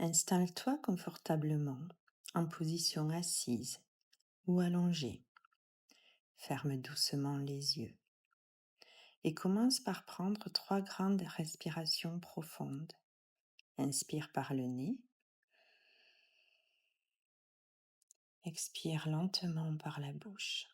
Installe-toi confortablement en position assise ou allongée. Ferme doucement les yeux et commence par prendre 3 grandes respirations profondes. Inspire par le nez, expire lentement par la bouche.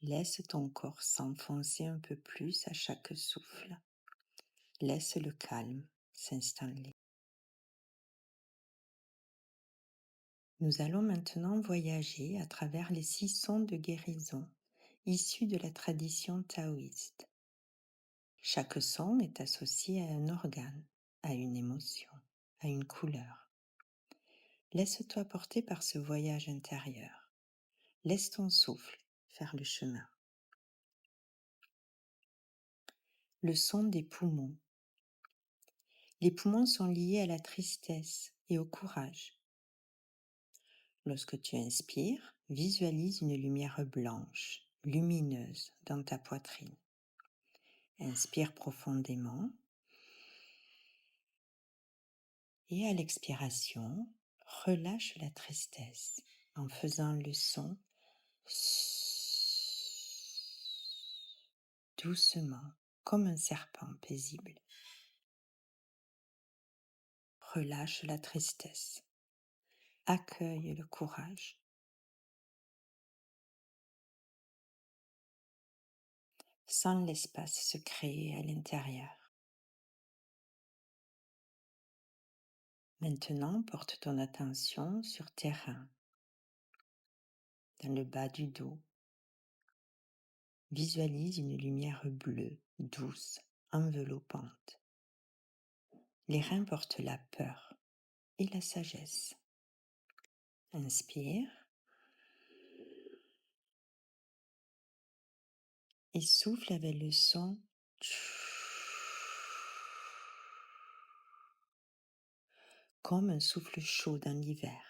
Laisse ton corps s'enfoncer un peu plus à chaque souffle. Laisse le calme s'installer. Nous allons maintenant voyager à travers les 6 sons de guérison issus de la tradition taoïste. Chaque son est associé à un organe, à une émotion, à une couleur. Laisse-toi porter par ce voyage intérieur. Laisse ton souffle faire le chemin. Le son des poumons. Les poumons sont liés à la tristesse et au courage. Lorsque tu inspires, visualise une lumière blanche, lumineuse dans ta poitrine. Inspire profondément et à l'expiration, relâche la tristesse en faisant le son doucement, comme un serpent paisible. Relâche la tristesse. Accueille le courage. Sens l'espace se créer à l'intérieur. Maintenant, porte ton attention sur tes reins, dans le bas du dos. Visualise une lumière bleue, douce, enveloppante. Les reins portent la peur et la sagesse. Inspire et souffle avec le son comme un souffle chaud dans l'hiver.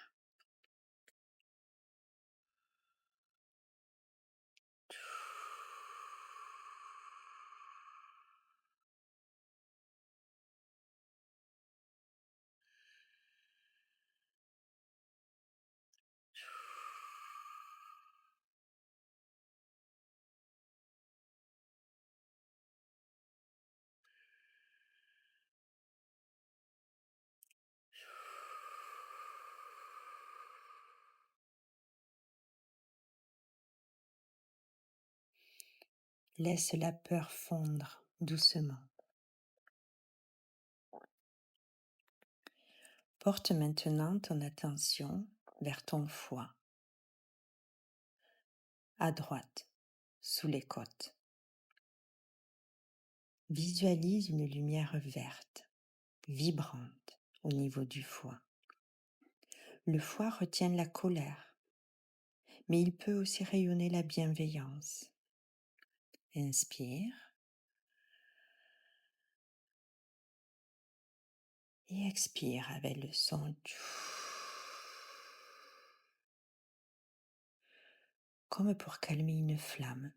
Laisse la peur fondre doucement. Porte maintenant ton attention vers ton foie, à droite, sous les côtes. Visualise une lumière verte, vibrante au niveau du foie. Le foie retient la colère, mais il peut aussi rayonner la bienveillance. Inspire et expire avec le son comme pour calmer une flamme.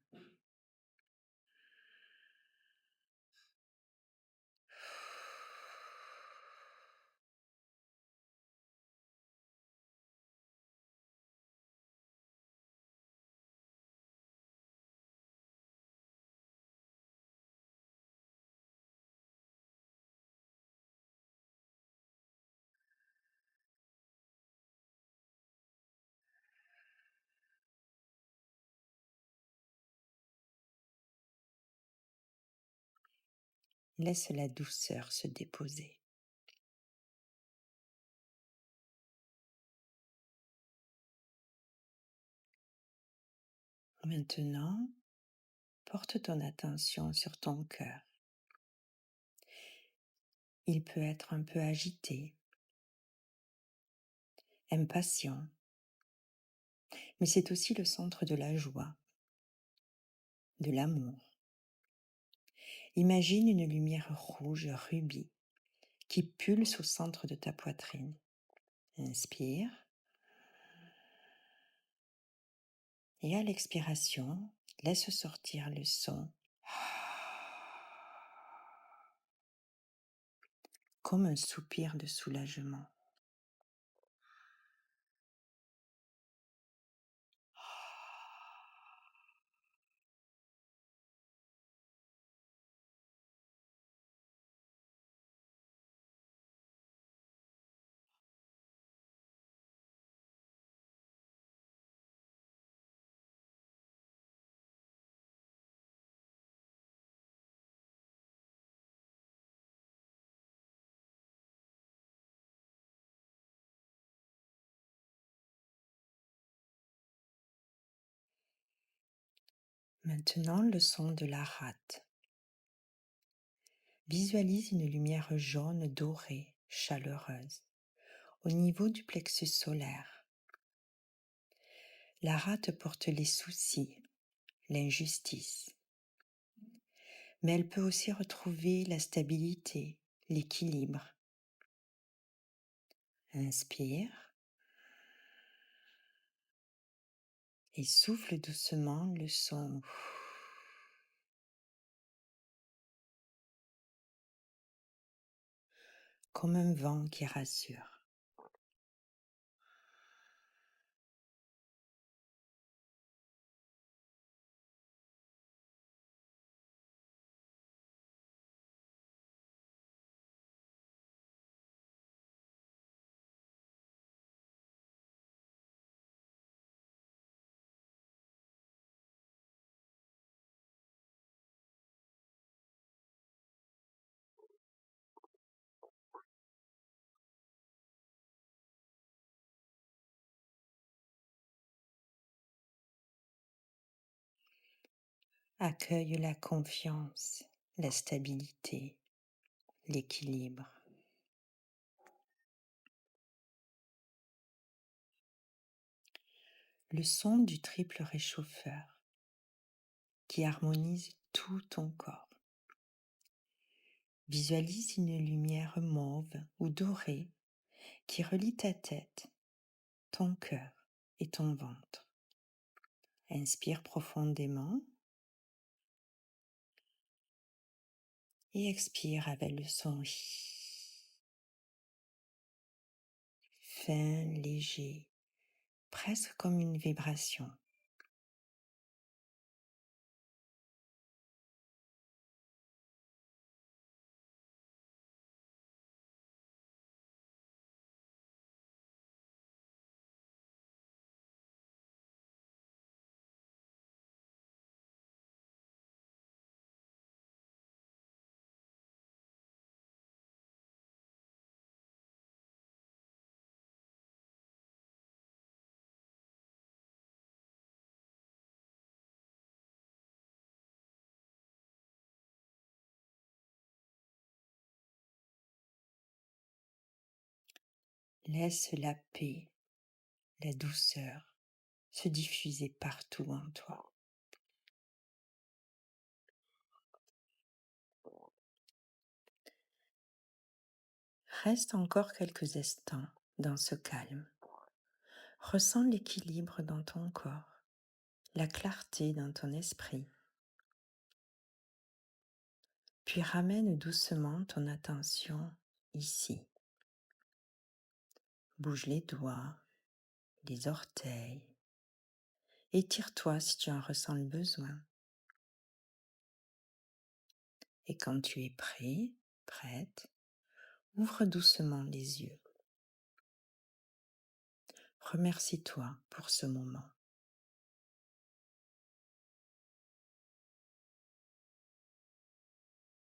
Laisse la douceur se déposer. Maintenant, porte ton attention sur ton cœur. Il peut être un peu agité, impatient, mais c'est aussi le centre de la joie, de l'amour. Imagine une lumière rouge rubis qui pulse au centre de ta poitrine. Inspire. Et à l'expiration, Laisse sortir le son comme un soupir de soulagement. Maintenant, le son de la rate. Visualise une lumière jaune dorée, chaleureuse, au niveau du plexus solaire. La rate porte les soucis, l'injustice, mais elle peut aussi retrouver la stabilité, l'équilibre. Inspire et souffle doucement le son. Comme un vent qui rassure. Accueille la confiance, la stabilité, l'équilibre. Le son du triple réchauffeur qui harmonise tout ton corps. Visualise une lumière mauve ou dorée qui relie ta tête, ton cœur et ton ventre. Inspire profondément et expire avec le son fin, léger, presque comme une vibration. Laisse la paix, la douceur se diffuser partout en toi. Reste encore quelques instants dans ce calme. Ressens l'équilibre dans ton corps, la clarté dans ton esprit. Puis ramène doucement ton attention ici. Bouge les doigts, les orteils. Étire-toi si tu en ressens le besoin. Et quand tu es prêt, prête, ouvre doucement les yeux. Remercie-toi pour ce moment.